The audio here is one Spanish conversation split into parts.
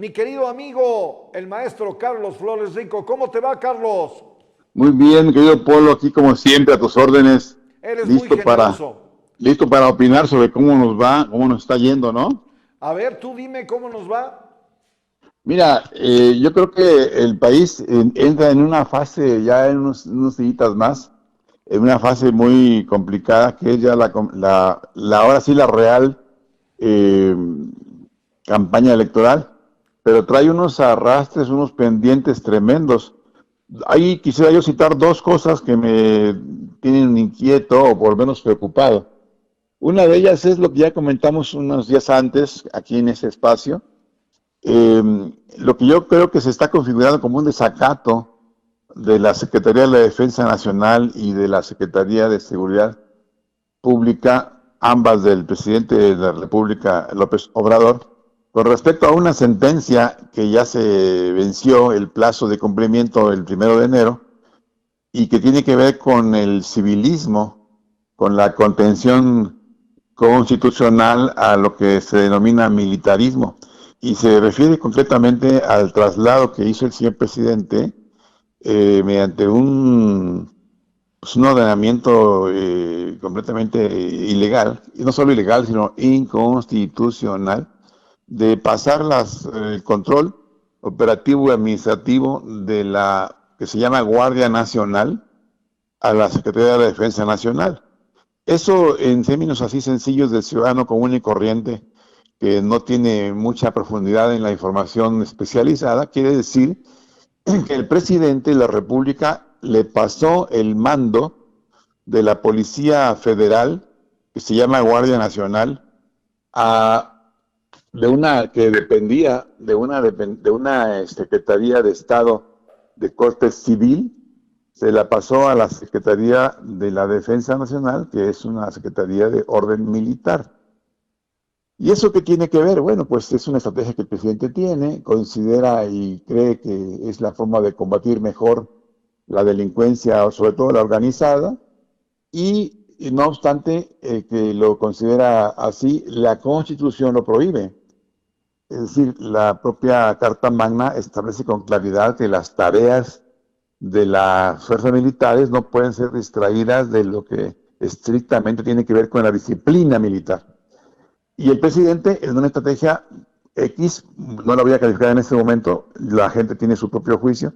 mi querido amigo, el maestro Carlos Flores Rico. ¿Cómo te va, Carlos? Muy bien, querido Polo, aquí como siempre a tus órdenes, Eres muy listo para, generoso. listo para opinar sobre cómo nos va, cómo nos está yendo, ¿no? A ver, tú dime cómo nos va. Mira, yo creo que el país entra en una fase, ya en unos días más, en una fase muy complicada, que es ya ahora sí la real eh, campaña electoral, pero trae unos arrastres, unos pendientes tremendos. Ahí quisiera yo citar dos cosas que me tienen inquieto o por lo menos preocupado. Una de ellas es lo que ya comentamos unos días antes aquí en ese espacio, eh, lo que yo creo que se está configurando como un desacato de la Secretaría de la Defensa Nacional y de la Secretaría de Seguridad Pública, ambas del presidente de la República, López Obrador, con respecto a una sentencia que ya se venció el plazo de cumplimiento el 1 de enero y que tiene que ver con el civilismo, con la contención constitucional a lo que se denomina militarismo. Y se refiere concretamente al traslado que hizo el señor presidente mediante un ordenamiento completamente ilegal, y no solo ilegal, sino inconstitucional, de pasar el control operativo y administrativo de la que se llama Guardia Nacional a la Secretaría de la Defensa Nacional. Eso en términos así sencillos del ciudadano común y corriente, que no tiene mucha profundidad en la información especializada, quiere decir que el presidente de la República le pasó el mando de la Policía Federal, que se llama Guardia Nacional, a, de una que dependía de una Secretaría de Estado de Corte Civil, se la pasó a la Secretaría de la Defensa Nacional, que es una Secretaría de Orden Militar. ¿Y eso qué tiene que ver? Bueno, pues es una estrategia que el presidente tiene, considera y cree que es la forma de combatir mejor la delincuencia, sobre todo la organizada, y no obstante que lo considera así, la Constitución lo prohíbe. Es decir, la propia Carta Magna establece con claridad que las tareas de las fuerzas militares no pueden ser distraídas de lo que estrictamente tiene que ver con la disciplina militar. Y el presidente, en una estrategia X, no la voy a calificar en este momento, la gente tiene su propio juicio,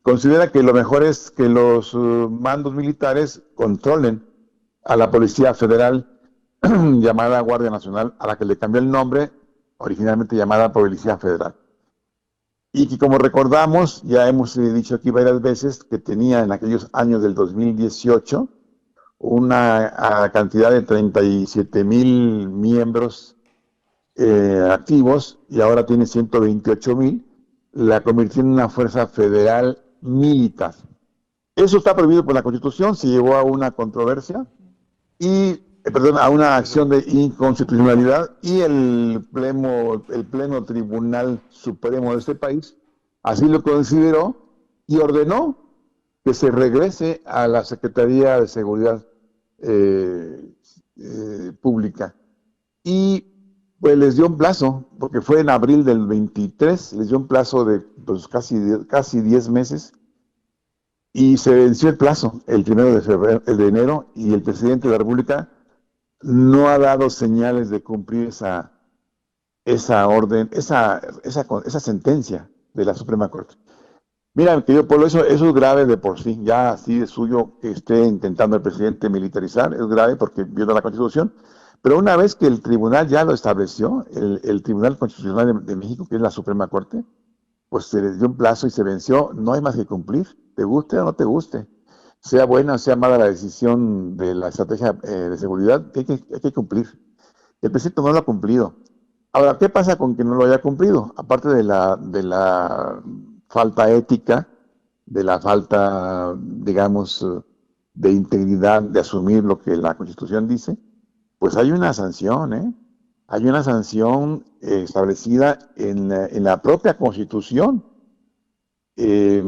considera que lo mejor es que los mandos militares controlen a la Policía Federal llamada Guardia Nacional, a la que le cambió el nombre, originalmente llamada Policía Federal. Y que como recordamos, ya hemos dicho aquí varias veces, que tenía en aquellos años del 2018 una cantidad de 37,000 miembros activos y ahora tiene 128,000, la convirtió en una fuerza federal militar. Eso está prohibido por la Constitución, se llevó a una controversia perdón, a una acción de inconstitucionalidad y el pleno Tribunal Supremo de este país así lo consideró y ordenó que se regrese a la Secretaría de Seguridad eh, Pública. Y pues les dio un plazo, porque fue en abril del 23, les dio un plazo de pues, casi 10 meses y se venció el plazo el 1 de enero, y el presidente de la República no ha dado señales de cumplir esa orden, esa sentencia de la Suprema Corte. Mira, querido Polo, eso es grave de por sí, ya así de suyo que esté intentando el presidente militarizar, es grave porque viola la Constitución, pero una vez que el tribunal ya lo estableció, el Tribunal Constitucional de México, que es la Suprema Corte, pues se les dio un plazo y se venció, no hay más que cumplir, te guste o no te guste, sea buena o sea mala la decisión de la estrategia de seguridad, hay que cumplir. El presidente no lo ha cumplido. Ahora, ¿qué pasa con que no lo haya cumplido? Aparte de la falta ética, de la falta, digamos, de integridad de asumir lo que la Constitución dice, pues hay una sanción, ¿eh? Hay una sanción establecida en la propia Constitución. Eh,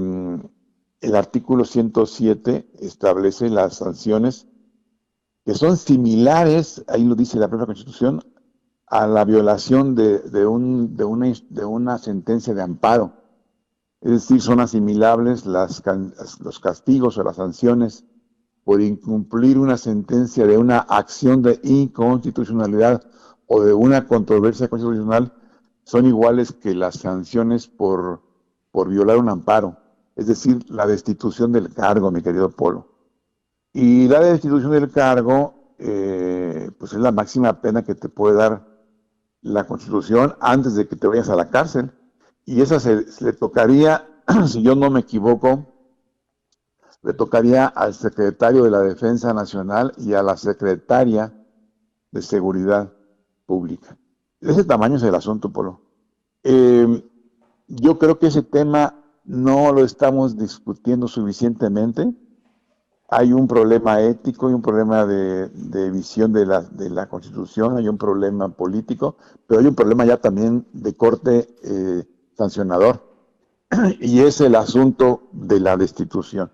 el artículo 107 establece las sanciones que son similares, ahí lo dice la propia Constitución, a la violación de una sentencia de amparo. Es decir, son asimilables los castigos o las sanciones por incumplir una sentencia de una acción de inconstitucionalidad o de una controversia constitucional, son iguales que las sanciones por violar un amparo, es decir, la destitución del cargo, mi querido Polo. Y la destitución del cargo, pues es la máxima pena que te puede dar la Constitución antes de que te vayas a la cárcel. Y esa se le tocaría, si yo no me equivoco, le tocaría al secretario de la Defensa Nacional y a la secretaria de Seguridad Pública. De ese tamaño es el asunto, Polo. Yo creo que ese tema no lo estamos discutiendo suficientemente. Hay un problema ético, hay un problema de visión de la Constitución, hay un problema político, pero hay un problema ya también de corte sancionador, y es el asunto de la destitución.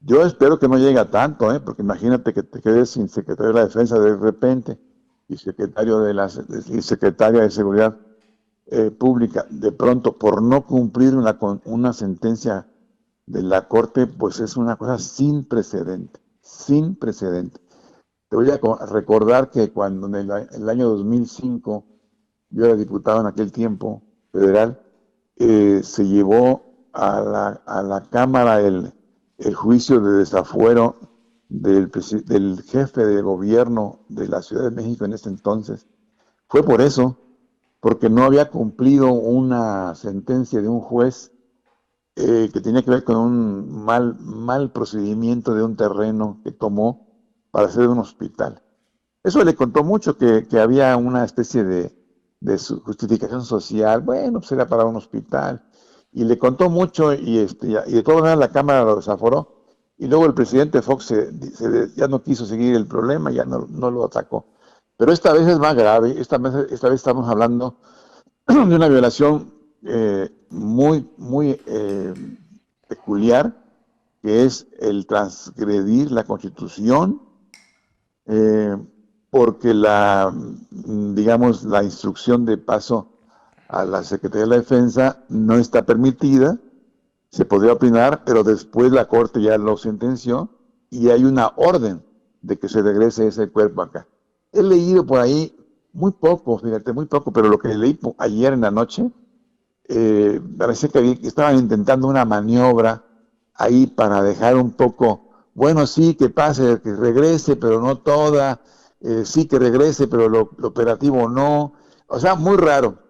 Yo espero que no llegue a tanto, porque imagínate que te quedes sin secretario de la Defensa de repente y secretaria de Seguridad Pública de pronto por no cumplir una sentencia de la Corte, pues es una cosa sin precedente, sin precedente. Te voy a recordar que cuando en el año 2005, yo era diputado en aquel tiempo federal, se llevó a la Cámara el juicio de desafuero del jefe de gobierno de la Ciudad de México en ese entonces. Fue por eso, porque no había cumplido una sentencia de un juez que tenía que ver con un mal procedimiento de un terreno que tomó para hacer un hospital. Eso le contó mucho, que había una especie de justificación social. Bueno, pues era para un hospital. Y le contó mucho y de todas maneras la Cámara lo desaforó. Y luego el presidente Fox ya no quiso seguir el problema, ya no lo atacó. Pero esta vez es más grave. Esta vez estamos hablando de una violación muy peculiar, que es el transgredir la Constitución, porque la instrucción de paso a la Secretaría de la Defensa no está permitida. Se podría opinar, pero después la Corte ya lo sentenció y hay una orden de que se regrese ese cuerpo acá. He leído por ahí muy poco, fíjate, muy poco, pero lo que leí ayer en la noche, parece que estaban intentando una maniobra ahí para dejar un poco, bueno, sí, que pase, que regrese, pero no toda, sí que regrese, pero lo operativo no. O sea, muy raro.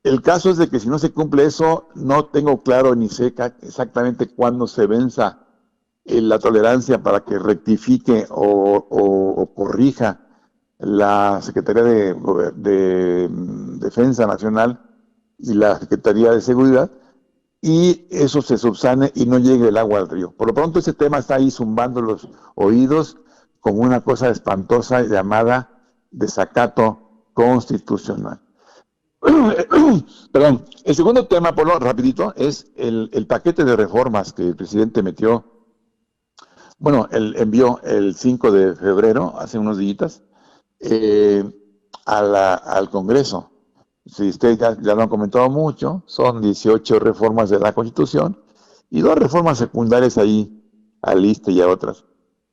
El caso es de que si no se cumple eso, no tengo claro ni sé exactamente cuándo se venza la tolerancia para que rectifique o corrija la Secretaría de Defensa Nacional y la Secretaría de Seguridad, y eso se subsane y no llegue el agua al río. Por lo pronto ese tema está ahí zumbando los oídos como una cosa espantosa llamada desacato constitucional. Perdón. El segundo tema, Polo, rapidito, es el paquete de reformas que el presidente metió. Bueno, él envió el 5 de febrero, hace unos días, al Congreso. Si ustedes ya lo han comentado mucho, son 18 reformas de la Constitución y 2 reformas secundarias ahí, a lista y a otras,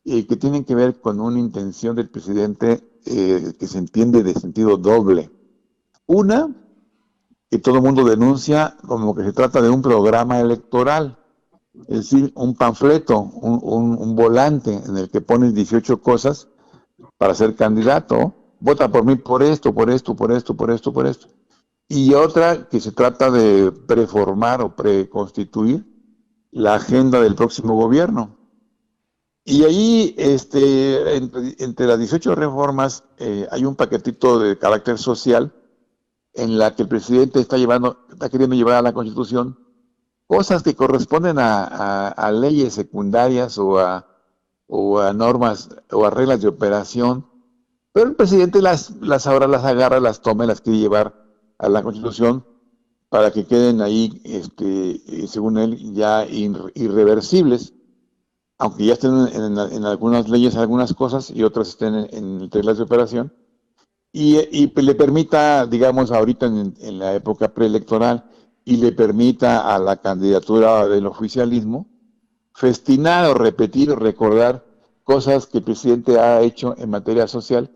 que tienen que ver con una intención del presidente que se entiende de sentido doble. Una, que todo el mundo denuncia como que se trata de un programa electoral, es decir, un panfleto, un volante en el que pones 18 cosas para ser candidato. Vota por mí por esto, por esto, por esto, por esto, por esto. Y otra que se trata de preformar o preconstituir la agenda del próximo gobierno. Y ahí, entre las 18 reformas, hay un paquetito de carácter social en la que el presidente está queriendo llevar a la Constitución cosas que corresponden a leyes secundarias o a normas o a reglas de operación, pero el presidente ahora las agarra, las toma y las quiere llevar a la Constitución para que queden ahí, según él, ya irreversibles, aunque ya estén en algunas leyes algunas cosas y otras estén en reglas de operación. y le permita, digamos, ahorita en la época preelectoral, y le permita a la candidatura del oficialismo festinar o repetir o recordar cosas que el presidente ha hecho en materia social,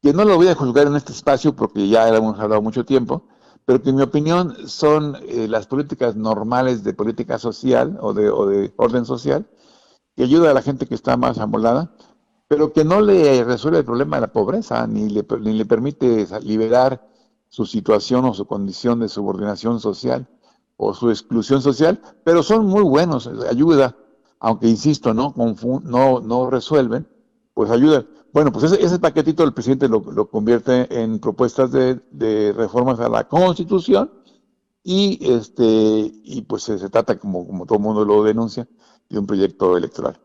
que no lo voy a juzgar en este espacio porque ya hemos hablado mucho tiempo, pero que en mi opinión son las políticas normales de política social o de orden social, que ayuda a la gente que está más amolada, pero que no le resuelve el problema de la pobreza, ni le permite liberar su situación o su condición de subordinación social o su exclusión social, pero son muy buenos, ayuda, aunque insisto, no resuelven, pues ayudan. Bueno, pues ese paquetito el presidente lo convierte en propuestas de reformas a la Constitución y pues se trata, como todo el mundo lo denuncia, de un proyecto electoral.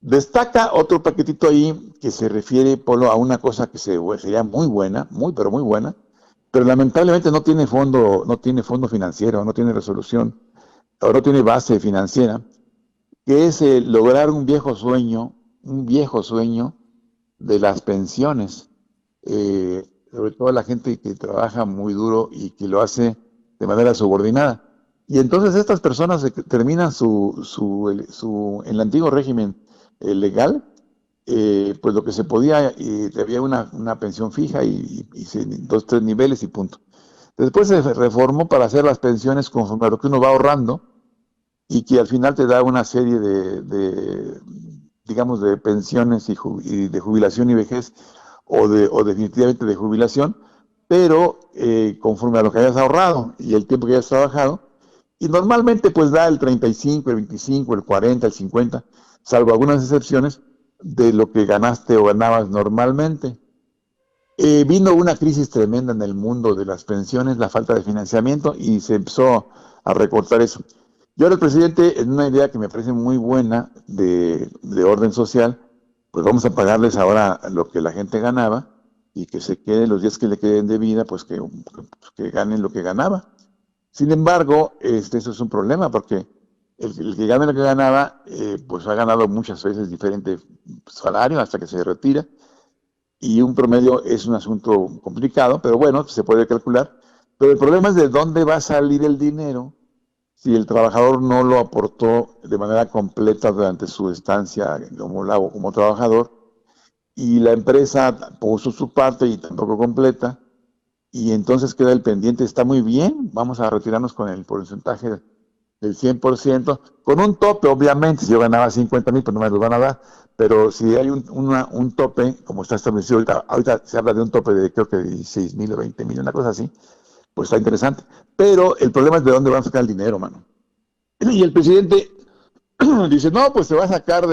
Destaca otro paquetito ahí que se refiere, Polo, a una cosa que sería muy buena, pero muy buena, pero lamentablemente no tiene fondo financiero, no tiene resolución, o no tiene base financiera, que es lograr un viejo sueño de las pensiones, sobre todo la gente que trabaja muy duro y que lo hace de manera subordinada. Y entonces estas personas terminan en el antiguo régimen legal, pues lo que se podía, había una pensión fija y dos, tres niveles y punto. Después se reformó para hacer las pensiones conforme a lo que uno va ahorrando y que al final te da una serie digamos, de pensiones y de jubilación y vejez o definitivamente de jubilación, pero conforme a lo que hayas ahorrado y el tiempo que hayas trabajado, y normalmente pues da el 35, el 25, el 40, el 50, salvo algunas excepciones, de lo que ganaste o ganabas normalmente. Vino una crisis tremenda en el mundo de las pensiones, la falta de financiamiento, y se empezó a recortar eso. Y ahora el presidente, en una idea que me parece muy buena de orden social, pues vamos a pagarles ahora lo que la gente ganaba y que se queden los días que le queden de vida, pues que ganen lo que ganaba. Sin embargo, eso es un problema porque el que gana lo que ganaba, pues ha ganado muchas veces diferente salario hasta que se retira, y un promedio es un asunto complicado, pero bueno, se puede calcular. Pero el problema es de dónde va a salir el dinero si el trabajador no lo aportó de manera completa durante su estancia como trabajador, y la empresa puso su parte y tampoco completa, y entonces queda el pendiente. Está muy bien, vamos a retirarnos con el porcentaje del 100%, con un tope, obviamente. Si yo ganaba 50,000, pues no me lo van a dar, pero si hay un tope, como está establecido ahorita se habla de un tope de creo que 16,000 o 20,000, una cosa así, pues está interesante. Pero el problema es de dónde van a sacar el dinero, mano. Y el presidente dice, no, pues se va a sacar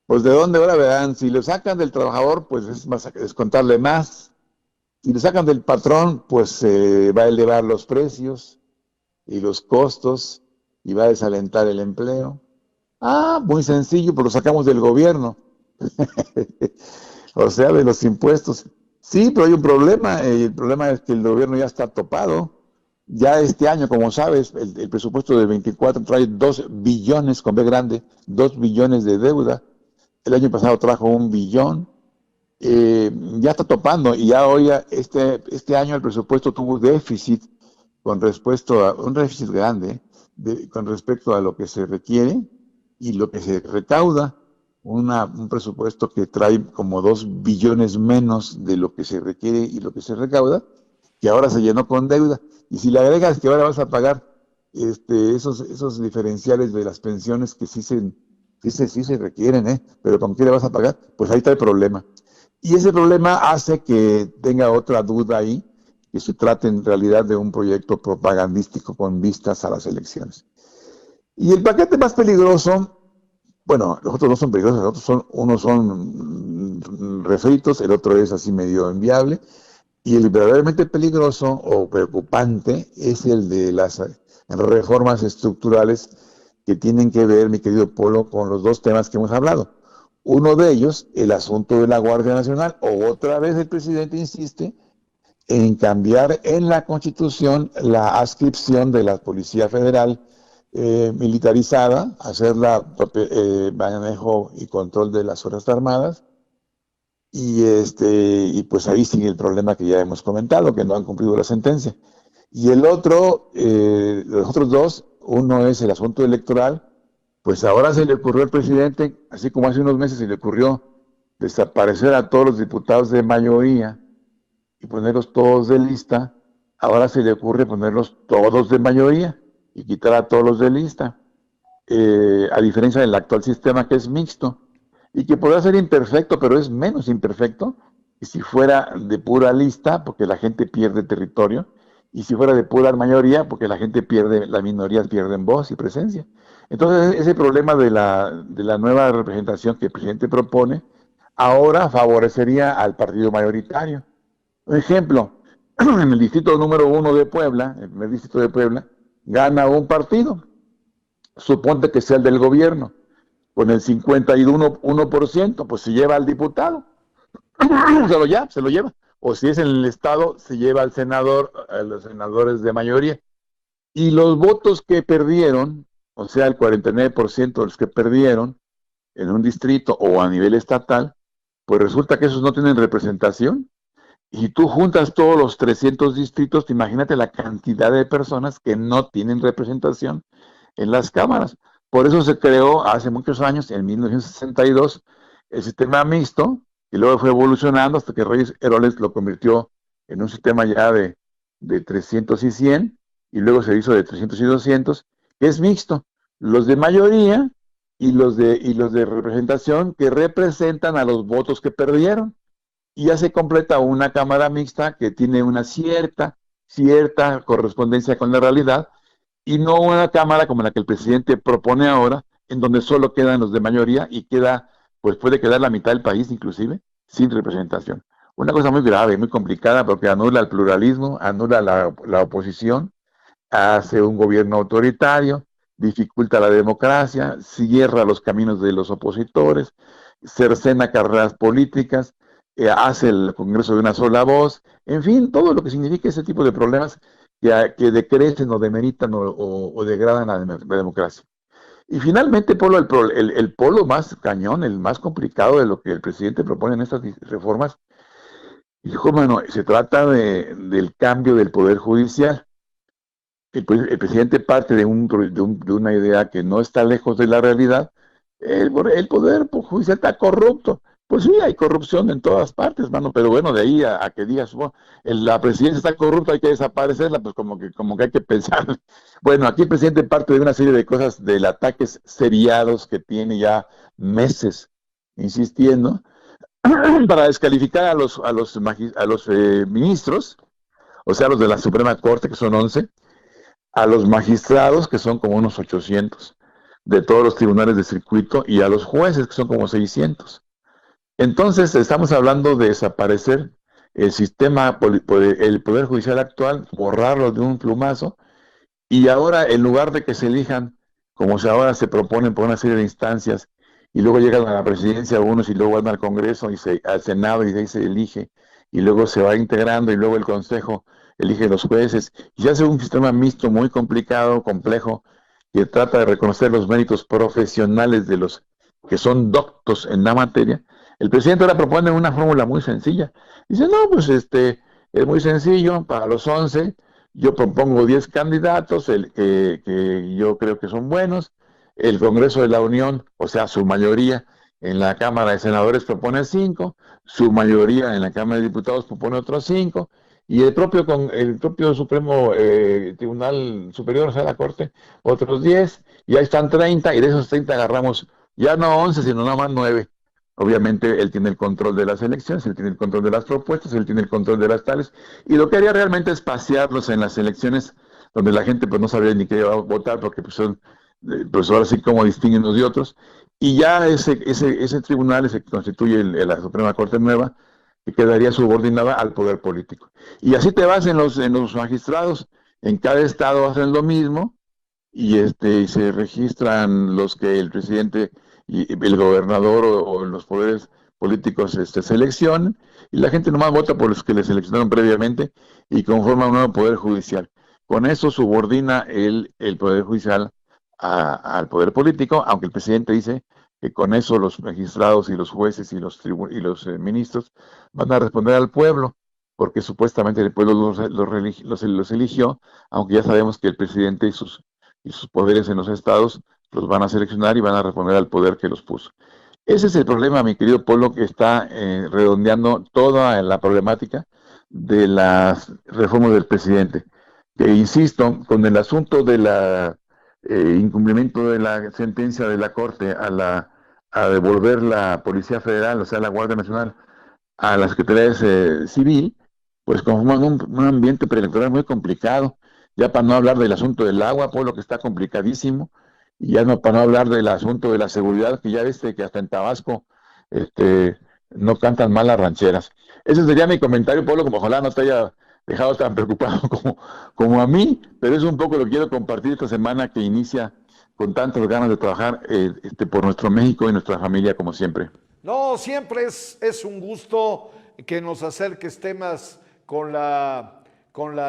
pues de dónde. Ahora verán, si lo sacan del trabajador, pues es descontarle más. Si lo sacan del patrón, pues se va a elevar los precios y los costos y va a desalentar el empleo. Ah, muy sencillo, pues lo sacamos del gobierno. O sea, de los impuestos. Sí, pero hay un problema. El problema es que el gobierno ya está topado. Ya este año, como sabes, el presupuesto de 24 trae 2 billones, con B grande, 2 billones de deuda. El año pasado trajo 1 billón. Ya está topando, y ya hoy, este año el presupuesto tuvo déficit con respecto a un déficit grande, con respecto a lo que se requiere y lo que se recauda. Un presupuesto que trae como 2 billones menos de lo que se requiere y lo que se recauda, que ahora se llenó con deuda. Y si le agregas que ahora vas a pagar esos diferenciales de las pensiones que sí se requieren, pero ¿con qué le vas a pagar? Pues ahí está el problema. Y ese problema hace que tenga otra duda ahí, que se trate en realidad de un proyecto propagandístico con vistas a las elecciones. Y el paquete más peligroso, bueno, los otros no son peligrosos, los otros unos son refritos, el otro es así medio inviable, y el verdaderamente peligroso o preocupante es el de las reformas estructurales que tienen que ver, mi querido Polo, con los dos temas que hemos hablado. Uno de ellos, el asunto de la Guardia Nacional. Otra vez el presidente insiste en cambiar en la Constitución la adscripción de la Policía Federal militarizada, hacerla manejo y control de las Fuerzas Armadas, y pues ahí sigue el problema que ya hemos comentado, que no han cumplido la sentencia. Y el otro, los otros dos, uno es el asunto electoral, pues ahora se le ocurrió al presidente, así como hace unos meses se le ocurrió desaparecer a todos los diputados de mayoría y ponerlos todos de lista, ahora se le ocurre ponerlos todos de mayoría y quitar a todos los de lista, a diferencia del actual sistema que es mixto y que podrá ser imperfecto, pero es menos imperfecto que si fuera de pura lista, porque la gente pierde territorio, y si fuera de pura mayoría, porque la gente pierde, las minorías pierden voz y presencia. Entonces, ese problema de la nueva representación que el presidente propone, ahora favorecería al partido mayoritario. Un ejemplo, en el distrito número 1 de Puebla, el primer distrito de Puebla, gana un partido, suponte que sea el del gobierno, con el 51%, pues se lleva al diputado, se lo lleva. O si es en el estado, se lleva al senador, a los senadores de mayoría. Y los votos que perdieron, o sea, el 49% de los que perdieron en un distrito o a nivel estatal, pues resulta que esos no tienen representación. Y tú juntas todos los 300 distritos, imagínate la cantidad de personas que no tienen representación en las cámaras. Por eso se creó hace muchos años, en 1962, el sistema mixto, y luego fue evolucionando hasta que Reyes Heroles lo convirtió en un sistema ya de 300 y 100, y luego se hizo de 300 y 200, que es mixto. Los de mayoría y los de representación que representan a los votos que perdieron. Y ya se completa una cámara mixta que tiene una cierta correspondencia con la realidad, y no una cámara como la que el presidente propone ahora, en donde solo quedan los de mayoría y pues puede quedar la mitad del país inclusive sin representación. Una cosa muy grave, muy complicada, porque anula el pluralismo, anula la oposición, hace un gobierno autoritario, dificulta la democracia, cierra los caminos de los opositores, cercena carreras políticas, hace el Congreso de una sola voz, en fin, todo lo que significa ese tipo de problemas que decrecen o demeritan o degradan la democracia. Y finalmente, Polo, el polo más cañón, el más complicado de lo que el presidente propone en estas reformas, dijo, bueno, se trata del cambio del Poder Judicial. El presidente parte de una idea que no está lejos de la realidad. El Poder Judicial está corrupto. Pues sí, hay corrupción en todas partes, mano, pero bueno, de ahí a que digas, bueno, la presidencia está corrupta, hay que desaparecerla, pues como que hay que pensar. Bueno, aquí el presidente parte de una serie de cosas, del ataques seriados que tiene ya meses insistiendo, para descalificar a los ministros, o sea, los de la Suprema Corte, que son 11, a los magistrados, que son como unos 800, de todos los tribunales de circuito, y a los jueces, que son como 600. Entonces, estamos hablando de desaparecer el sistema, el Poder Judicial actual, borrarlo de un plumazo, y ahora, en lugar de que se elijan, como ahora se proponen por una serie de instancias, y luego llegan a la presidencia algunos, y luego van al Congreso, al Senado, y de ahí se elige, y luego se va integrando, y luego el Consejo elige los jueces, y se hace un sistema mixto muy complicado, complejo, que trata de reconocer los méritos profesionales de los que son doctos en la materia. El presidente ahora propone una fórmula muy sencilla. Dice, no, pues es muy sencillo, para los 11, yo propongo 10 candidatos que yo creo que son buenos. El Congreso de la Unión, o sea, su mayoría en la Cámara de Senadores propone 5, su mayoría en la Cámara de Diputados propone otros 5, y el propio Supremo Tribunal Superior, o sea, la Corte, otros 10, y ahí están 30, y de esos 30 agarramos ya no 11, sino nada más 9. Obviamente él tiene el control de las elecciones, él tiene el control de las propuestas, él tiene el control de las tales, y lo que haría realmente es pasearlos en las elecciones donde la gente pues no sabría ni qué votar, porque pues ahora sí como distinguen unos de otros, y ya ese tribunal, ese que constituye la Suprema Corte Nueva, que quedaría subordinada al poder político. Y así te vas en los magistrados, en cada estado hacen lo mismo, y se registran los que el presidente y el gobernador o los poderes políticos seleccionan, y la gente nomás vota por los que le seleccionaron previamente y conforma un nuevo poder judicial. Con eso subordina el poder judicial al poder político, aunque el presidente dice que con eso los magistrados y los jueces y los ministros van a responder al pueblo, porque supuestamente el pueblo los eligió, aunque ya sabemos que el presidente y sus poderes en los estados los van a seleccionar y van a responder al poder que los puso. Ese es el problema, mi querido Polo, que está redondeando toda la problemática de las reformas del presidente. Que insisto, con el asunto de la incumplimiento de la sentencia de la Corte a devolver la Policía Federal, o sea, la Guardia Nacional, a la Secretaría Civil, pues conforman un ambiente preelectoral muy complicado. Ya para no hablar del asunto del agua, Polo, que está complicadísimo, y ya no para no hablar del asunto de la seguridad, que ya viste que hasta en Tabasco no cantan mal las rancheras. Ese sería mi comentario, Polo, como ojalá no te haya dejado tan preocupado como a mí, pero es un poco lo que quiero compartir esta semana que inicia con tantas ganas de trabajar por nuestro México y nuestra familia, como siempre. No, siempre es un gusto que nos acerques temas con la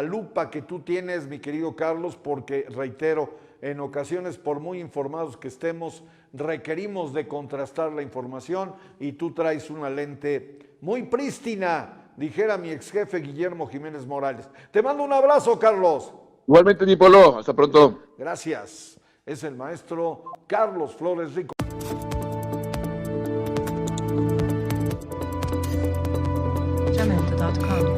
lupa que tú tienes, mi querido Carlos, porque reitero, en ocasiones, por muy informados que estemos, requerimos de contrastar la información y tú traes una lente muy prístina, dijera mi ex jefe Guillermo Jiménez Morales. Te mando un abrazo, Carlos. Igualmente, mi Polo, hasta pronto. Gracias. Es el maestro Carlos Flores Rico. Jamendo.com